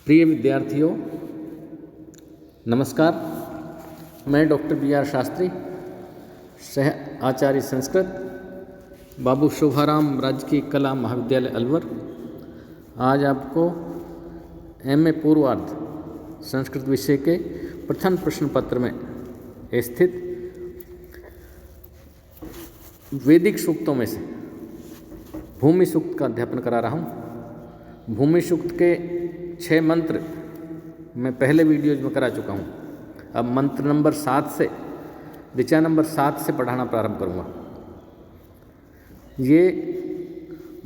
प्रिय विद्यार्थियों, नमस्कार। मैं डॉक्टर बी.आर. शास्त्री, सह आचार्य संस्कृत, बाबू शोभाराम राजकीय कला महाविद्यालय अलवर, आज आपको एम.ए. पूर्वार्ध संस्कृत विषय के प्रथम प्रश्न पत्र में स्थित वैदिक सूक्तों में से भूमि सूक्त का अध्यापन करा रहा हूँ। भूमि सूक्त के 6 मंत्र मैं पहले वीडियोज में करा चुका हूँ। अब मंत्र नंबर 7 से ऋचा नंबर 7 से पढ़ाना प्रारंभ करूँगा। ये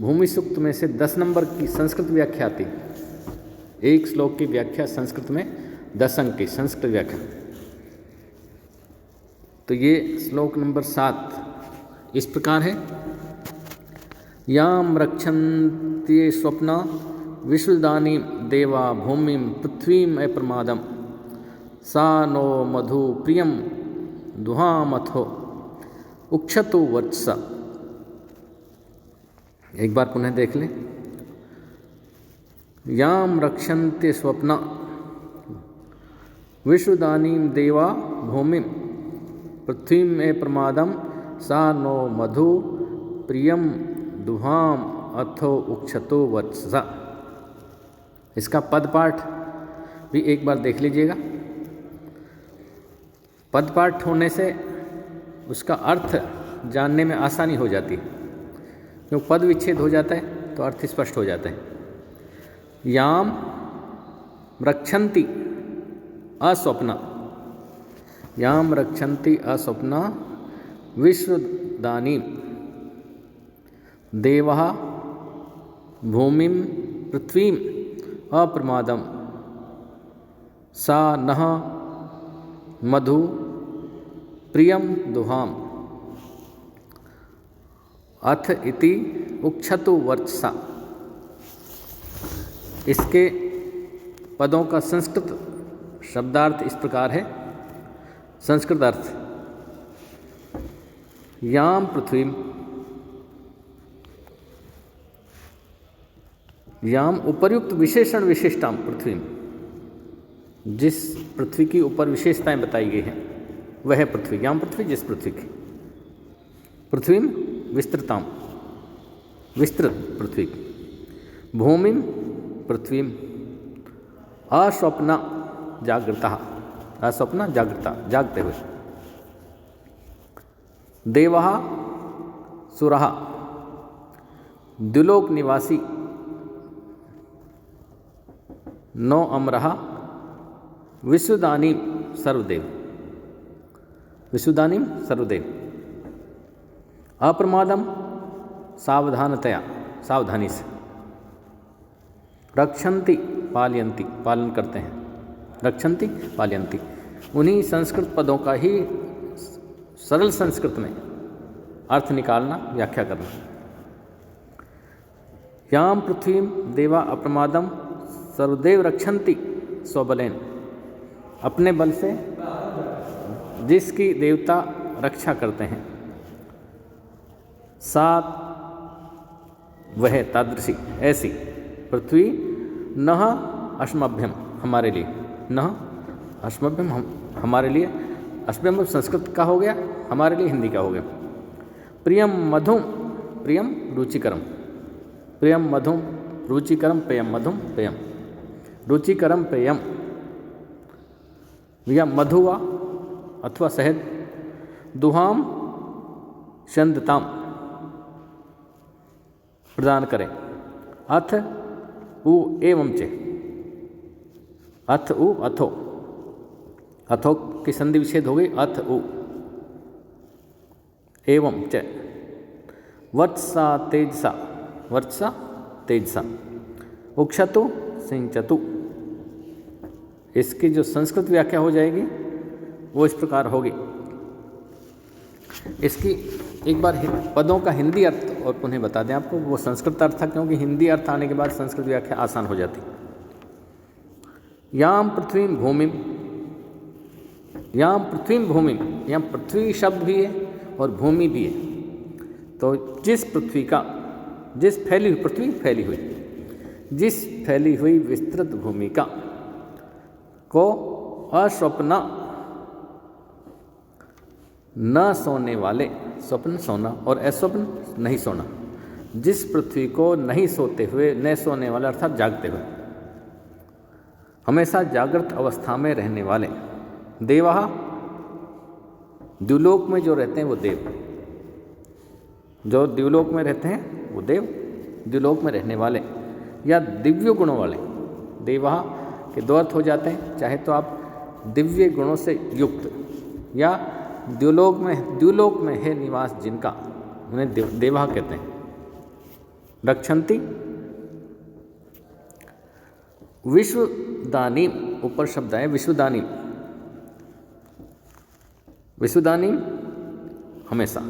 भूमि सूक्त में से 10 नंबर की संस्कृत व्याख्या आती। एक श्लोक की व्याख्या संस्कृत में 10 अंक की संस्कृत व्याख्या। तो ये श्लोक नंबर 7 इस प्रकार है। याम रक्षन्ति स्वप्ना विश्वदानी देवा भूमिं पृथ्वीम अप्रमादम सा नो मधु प्रियम दुहामथो उक्षतु वत्स। एक बार पुनः देख लें। याम रक्षन्ते स्वप्ना विश्वदानी देवा भूमिं पृथ्वीम अप्रमादम सा नो मधु प्रियम दुहाम अथो उक्षतो वत्स। इसका पद पाठ भी एक बार देख लीजिएगा। पद पाठ होने से उसका अर्थ जानने में आसानी हो जाती है, क्योंकि पद विच्छेद हो जाता है तो अर्थ स्पष्ट हो जाता है। याम रक्षन्ति अस्वप्ना, याम रक्षन्ति अस्वप्ना विश्वदानी देवः भूमिं पृथ्वीं अप्रमादम सा नः मधु प्रियम दुहाम अथ इति उक्षतु वर्चसा। इसके पदों का संस्कृत शब्दार्थ इस प्रकार है। संस्कृत अर्थ: याम पृथ्वी, याम उपर्युक्त विशेषण विशिष्टाम पृथ्वी, जिस पृथ्वी की ऊपर विशेषताएं बताई गई हैं वह पृथ्वी। याम पृथ्वी, जिस पृथ्वी की। पृथ्वी विस्तृताम, विस्तृत पृथ्वी। भूमि पृथ्वी अस्वप्ना जागृता, अस्वप्ना जागृता, जागते हुए। देवः सुरः द्युलोक निवासी नो अमरः विश्वदानी सर्वदेव, विश्वदानी सर्वदेव। अप्रमादम सावधानतया, सावधानी से। रक्षन्ति पालयन्ति, पालन करते हैं। रक्षन्ति पालयन्ति, उन्हीं संस्कृत पदों का ही सरल संस्कृत में अर्थ निकालना, व्याख्या करना। याम पृथ्वी देवा अप्रमादम सर्वदेव रक्षन्ति स्वबलेन, अपने बल से जिसकी देवता रक्षा करते हैं। सात वह तादृशी, ऐसी पृथ्वी नह अश्मभ्यम, हमारे लिए। नह अश्मभ्यम, हमारे लिए। अश्मभ्यम संस्कृत का हो गया, हमारे लिए हिंदी का हो गया। प्रियम मधुम, प्रियम रुचिकरम, प्रियम मधुम रुचिकरम पेयम, मधुम पेयम रुचिकरम पेयम। या मधुवा अथवा शहद। दुहाम शंदताम, प्रदान करें। अथ उ एवं चे, अथ उ अथो, अथो की संधि विच्छेद हो गई। अथ उ एवं च वत्सा तेजसा, वत्सा तेजसा। उक्षतु सिंचतु, इसकी जो संस्कृत व्याख्या हो जाएगी वो इस प्रकार होगी। इसकी एक बार पदों का हिंदी अर्थ और पुनः बता दें आपको। वो संस्कृत अर्थ था, क्योंकि हिंदी अर्थ आने के बाद संस्कृत व्याख्या आसान हो जाती। याम पृथ्वी भूमि, याम पृथ्वी भूमि, यहाँ पृथ्वी शब्द भी है और भूमि भी है। तो जिस पृथ्वी का, जिस फैली हुई, पृथ्वी फैली हुई, जिस फैली हुई विस्तृत भूमिका को अस्वप्न न सोने वाले, स्वप्न सोना और अस्वप्न नहीं सोना, जिस पृथ्वी को नहीं सोते हुए, न सोने वाले अर्थात जागते हुए, हमेशा जागृत अवस्था में रहने वाले, देवा, द्युलोक में जो रहते हैं वो देव, जो द्युलोक में रहते हैं वो देव, द्युलोक में रहने वाले या दिव्य गुणों वाले। देवा के दो अर्थ हो जाते हैं, चाहे तो आप दिव्य गुणों से युक्त, या द्युलोक में है निवास जिनका, उन्हें देवा कहते हैं। रक्षन्ति विश्वदानी, ऊपर शब्द है विश्वदानी, विश्वदानी हमेशा,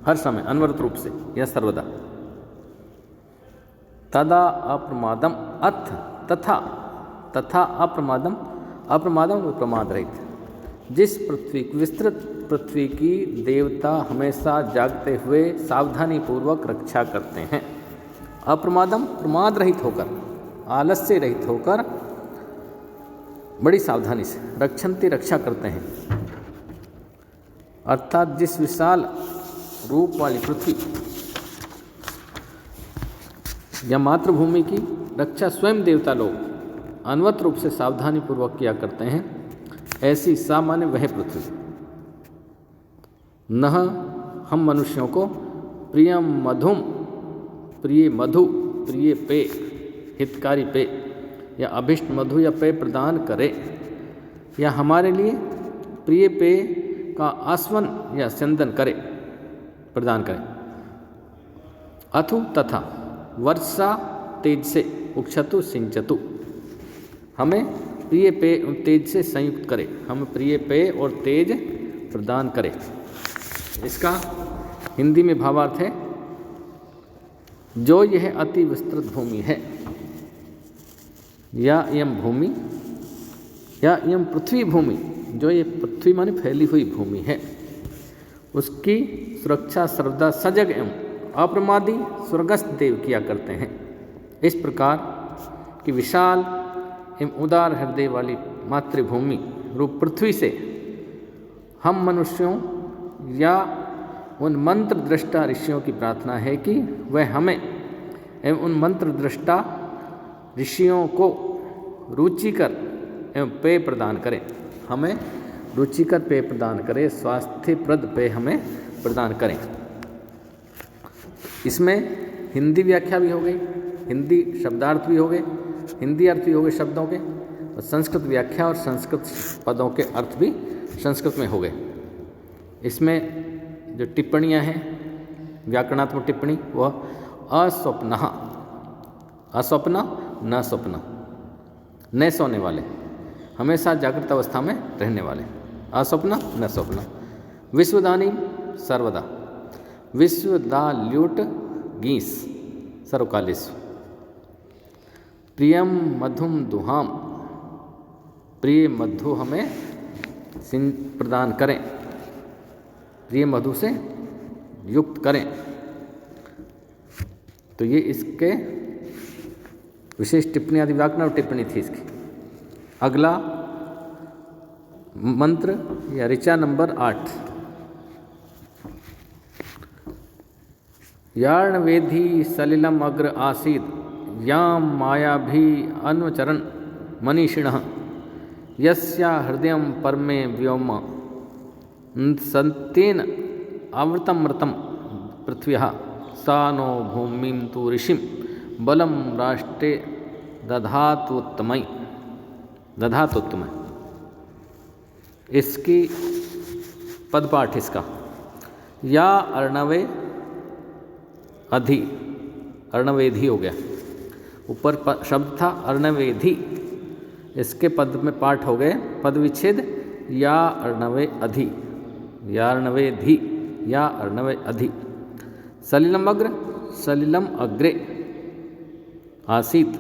हर समय, अनवरत रूप से या सर्वदा। तदा अप्रमादम, अथ तथा अप्रमादम, अप्रमादम प्रमाद रहित, जिस पृथ्वी, विस्तृत पृथ्वी की देवता हमेशा जागते हुए सावधानी पूर्वक रक्षा करते हैं। अप्रमादम, प्रमाद रहित होकर, आलस्य रहित होकर बड़ी सावधानी से, रक्षन्ति, रक्षा करते हैं, अर्थात जिस विशाल रूप वाली पृथ्वी या मातृभूमि की रक्षा स्वयं देवता लोग अनवरत रूप से सावधानी पूर्वक किया करते हैं, ऐसी सामान्य वह पृथ्वी नह हम मनुष्यों को प्रियम मधुम, प्रिय मधु, प्रिय पेय, हितकारी पेय या अभिष्ट मधु या पेय प्रदान करे, या हमारे लिए प्रिय पेय का आस्वन या स्यंदन करे, प्रदान करे। अथु तथा वर्षा तेज से, उक्षतु सिंचतु, हमें प्रिय पेय तेज से संयुक्त करे, हमें प्रिय पेय और तेज प्रदान करे। इसका हिंदी में भावार्थ है, जो यह अति विस्तृत भूमि है, या यम भूमि, या यम पृथ्वी भूमि, जो ये पृथ्वी माने फैली हुई भूमि है, उसकी सुरक्षा सर्वदा सजग एवं अप्रमादी स्वर्गस्थ देव किया करते हैं। इस प्रकार की विशाल एवं उदार हृदय वाली मातृभूमि रूप पृथ्वी से हम मनुष्यों या उन मंत्र दृष्टा ऋषियों की प्रार्थना है कि वह हमें एवं उन मंत्र दृष्टा ऋषियों को रुचिकर एवं पेय प्रदान करें, हमें रुचिकर पेय प्रदान करें, स्वास्थ्यप्रद पेय हमें प्रदान करें। इसमें हिंदी व्याख्या भी हो गई, हिंदी शब्दार्थ भी हो गए, हिंदी अर्थ भी हो गए शब्दों के, और संस्कृत व्याख्या और संस्कृत पदों के अर्थ भी संस्कृत में हो गए। इसमें जो टिप्पणियाँ हैं, व्याकरणात्मक टिप्पणी, वह अस्वप्न, अस्वप्न न स्वप्न, न सोने वाले, हमेशा जागृत अवस्था में रहने वाले, अस्वप्न न स्वप्न। विश्वदानी सर्वदा, विश्वदाल्यूट गीस सर्वकालेषु, प्रियम मधुम दुहाम, प्रिय मधु हमें प्रदान करें, प्रिय मधु से युक्त करें। तो ये इसके विशेष टिप्पणी आदि व्याकरण और टिप्पणी थी इसकी। अगला मंत्र या ऋचा नंबर 8। यार्णवेधी सलिलम अग्र आसीद याम माया भी अन्वचरण मनीषिणः यस्या हृदयं परमे व्योम सत्येन आवृतमृतं पृथ्व्यः सा नो भूमिं तु ऋषिं बलं राष्ट्रे दधातुत्तमै। इसकी पदपाठ इसका, या अर्णवे अधि, अर्णवेधी हो गया, ऊपर शब्द था अर्णवेधी, इसके पद में पाठ हो गए पद विच्छेद, या अर्णवे अधि, या अर्णवेधी, या अर्णवे अधि। सलिलम अग्र, सलिलम अग्रे आसीत,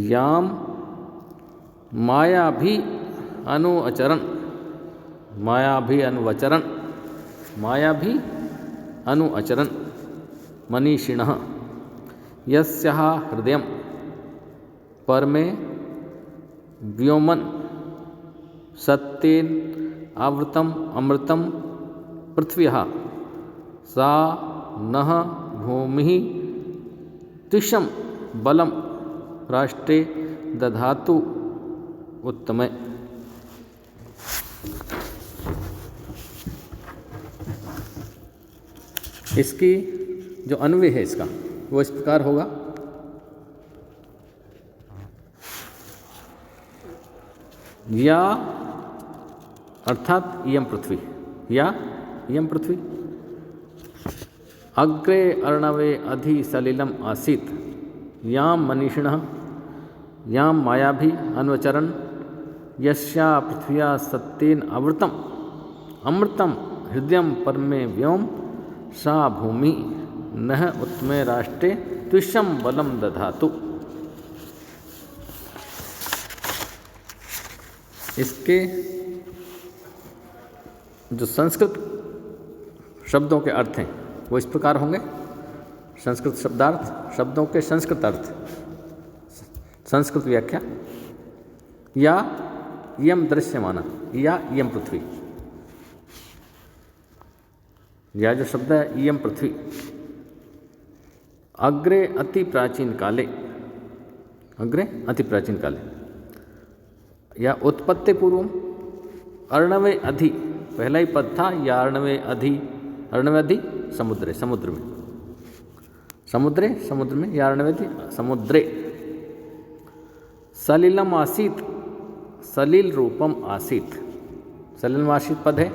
याम माया भी अनुअचरण, माया भी अनुवचरण, माया भी अनुअचरण मनीषिणः यस्याः हृदयं परमे व्योमन सत्येन आवृतम अमृतम पृथ्व्याः सा नः भूमिः त्विषं बलं राष्ट्रे दधातु उत्तमे। इसकी जो अन्वय है इसका वो इस प्रकार होगा। या अर्थात इयं पृथ्वी, या इयं पृथ्वी अग्रे अर्णवे अधि सलिलम आसीत् यां मनीषिणः यां मायाभि अन्वचरन् यस्या पृथ्व्या सत्येन आवृतम अमृतम हृदयं परमे व्योम सा भूमि नः उत्तमे राष्ट्रे त्विषं बलम दधातु। इसके जो संस्कृत शब्दों के अर्थ हैं वो इस प्रकार होंगे। संस्कृत शब्दार्थ, शब्दों के संस्कृत अर्थ, संस्कृत व्याख्या। या इयं दृश्यमाना, या इयं पृथ्वी, यह जो शब्द है इयं पृथ्वी अग्रे अति प्राचीन काले, अग्रे अति प्राचीन काले, या उत्पत्ति पूर्वम अर्णवे अधि, पहला ही पद था, या अर्णवे अधि, अर्णवे अधि समुद्रे, समुद्र में, समुद्रे समुद्र में, या अर्णवे अधि समुद्रे सलिलम आसीत, सलिल रूपम आसीत, सलिलम आसीत पद है,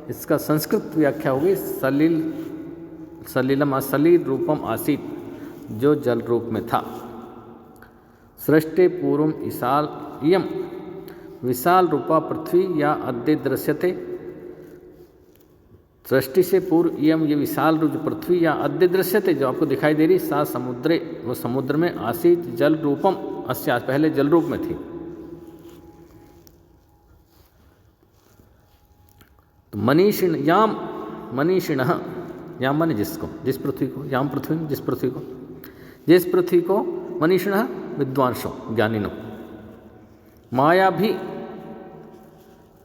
इसका संस्कृत व्याख्या होगी सलिल, सलिलम सलिल रूपम आसीत, जो जल रूप में था। सृष्टि पूर्वम ईसाल इयम विशाल रूपा पृथ्वी या अद्य दृश्यते। सृष्टि से पूर्व इयम ये विशाल रूप पृथ्वी या अद्य दृश्यते जो आपको दिखाई दे रही, सा समुद्रे वो समुद्र में आसीत जल रूपम अस्या पहले जल रूप में थी। तो मनीषिण याम मनीषिणः, याम माने जिसको, जिस पृथ्वी को, याम पृथ्वी जिस पृथ्वी को, जिस पृथ्वी को मनीषिणः विद्वांसों ज्ञानिनों, माया भी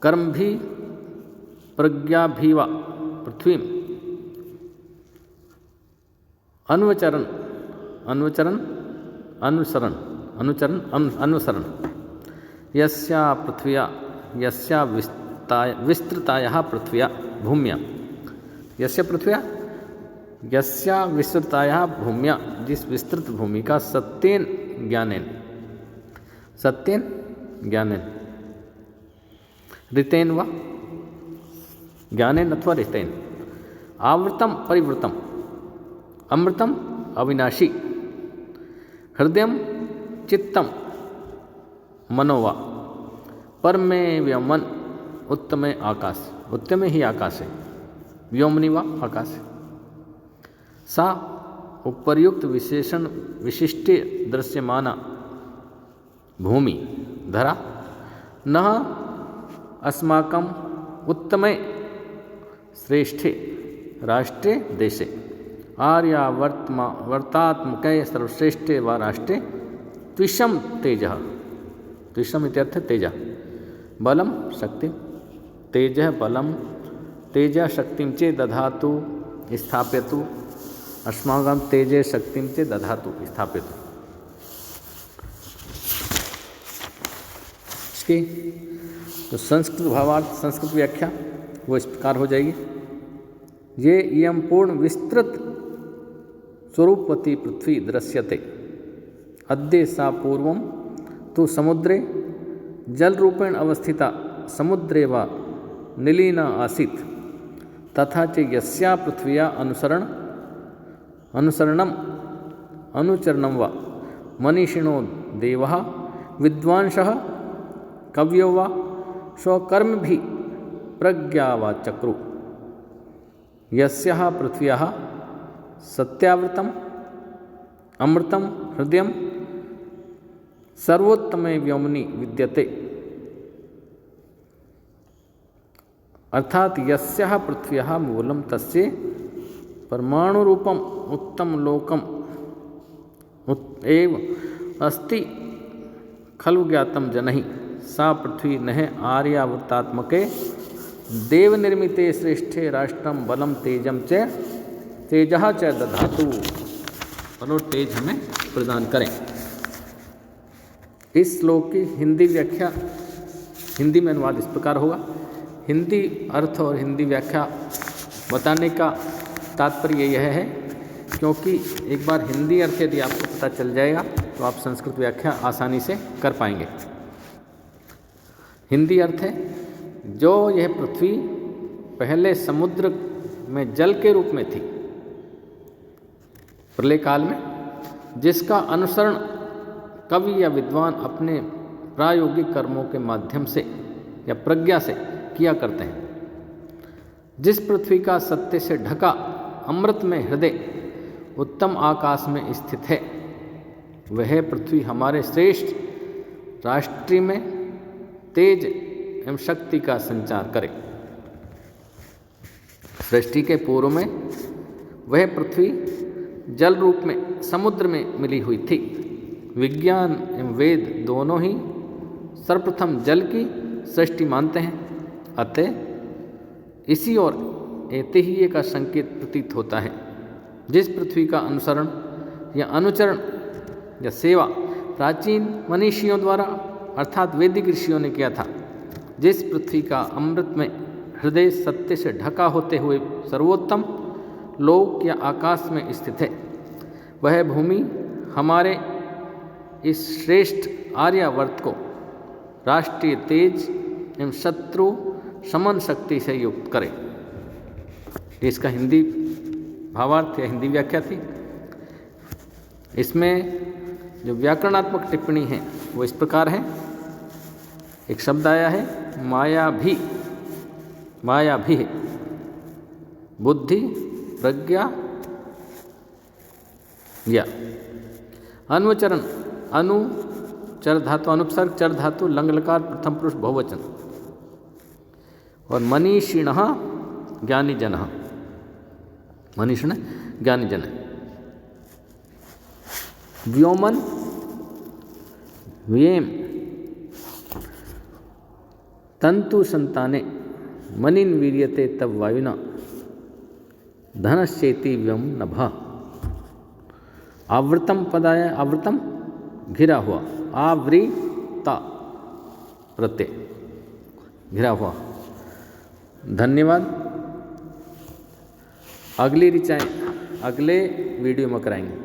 कर्म भी प्रज्ञा भी वा पृथ्वी अन्वचरण अन्वचरण अनुसरण अनुचरण अनुसरण यस्या पृथ्व्या यस्या विस्तृतायाः पृथ्व्या भूम्या, यस्य पृथ्व्या यस्या विस्तृतायाः भूम्या, जिस विस्तृत भूमि का सत्येन ज्ञानेन, सत्येन ज्ञानेन ऋतेन वा ज्ञानेन अथवा ऋतेन आवृतम परिवृतम अमृतम अविनाशी हृदयम चित्तम मनोवा परमे व्योमन उत्तमे आकाश, उत्तमे ही आकाश है, व्योमनि वा आकाश है। सा उपर्युक्त विशेषण विशिष्टे दृश्यमाना भूमि धरा न अस्माकं उत्तमे श्रेष्ठे राष्ट्रे देशे आर्यावर्तात्मके सर्वश्रेष्ठे व राष्ट्रे त्विषम तेजः, त्विषम इत्यर्थ तेजः, बलम शक्ति, तेजः बलम तेजः शक्तिं चे दधातु स्थापयतु, अस्माकं तेजे शक्तिं चे दधातु स्थापयतु। इसकी तो संस्कृत भावार्थ, संस्कृत व्याख्या वो इस प्रकार हो जाएगी। ये इयं पूर्ण विस्तृत स्वरूपवती पृथ्वी दृश्यते अद्य सा पूर्वं तु समुद्रे जल रूपेण अवस्थिता समुद्रे वा निलीना आसीत् तथा च यस्या पृथ्व्या अनुसरणम अनुचरणं वा मनीषिणो देवः विद्वांसः कवयो वा स्वकर्मभिः प्रज्ञा वा चक्रु यस्याः पृथ्व्याः सत्यावृतम अमृतम हृदयम सर्वोत्तमे व्योमनि विद्यते। अर्थात यस्याः पृथ्व्याः मूलम तस्य परमाणु रूपम उत्तम लोकम एव अस्ति खलु ज्ञातम जनहि सा पृथ्वी नह आर्यावृतात्मके देवनिर्मिते श्रेष्ठे राष्ट्रम बलम तेजम च तेजः च दधातु। बलो तेज हमें प्रदान करें। इस श्लोक की हिंदी व्याख्या, हिंदी में अनुवाद इस प्रकार होगा। हिंदी अर्थ और हिंदी व्याख्या बताने का तात्पर्य यह है क्योंकि एक बार हिंदी अर्थ यदि आपको पता चल जाएगा तो आप संस्कृत व्याख्या आसानी से कर पाएंगे। हिंदी अर्थ है, जो यह पृथ्वी पहले समुद्र में जल के रूप में थी प्रलय काल में, जिसका अनुसरण कवि या विद्वान अपने प्रायोगिक कर्मों के माध्यम से या प्रज्ञा से किया करते हैं। जिस पृथ्वी का सत्य से ढका अमृत में हृदय उत्तम आकाश में स्थित है, वह पृथ्वी हमारे श्रेष्ठ राष्ट्र में तेज एवं शक्ति का संचार करे। सृष्टि के पूर्व में वह पृथ्वी जल रूप में समुद्र में मिली हुई थी। विज्ञान एवं वेद दोनों ही सर्वप्रथम जल की सृष्टि मानते हैं। अतः इसी और ऐतिह्य का संकेत प्रतीत होता है। जिस पृथ्वी का अनुसरण या अनुचरण या सेवा प्राचीन मनीषियों द्वारा अर्थात वैदिक ऋषियों ने किया था, जिस पृथ्वी का अमृत में हृदय सत्य से ढका होते हुए सर्वोत्तम लोक या आकाश में स्थित है, वह भूमि हमारे इस श्रेष्ठ आर्यावर्त को राष्ट्रीय तेज एवं शत्रु समन शक्ति से युक्त करे। इसका हिंदी भावार्थ या हिंदी व्याख्या थी। इसमें जो व्याकरणात्मक टिप्पणी है वो इस प्रकार है। एक शब्द आया है मायाभी, मायाभी बुद्धि प्रज्ञा या अनुचरण, अनु चर धातु अनुपसर्ग चर धातु लंग लकार प्रथम पुरुष बहुवचन, और मनीषिणः ज्ञानी जनः, मनीषिण ज्ञानी जन। व्योमन व्येम तंतु संताने मनिन वीर्यते तब वायुना धनश्चेति व्योम नभः। आवृतम पद आया, आवृतम घिरा हुआ, आवृता प्रत्यय घिरा हुआ। धन्यवाद। अगली ऋचाएँ अगले वीडियो में कराएंगे।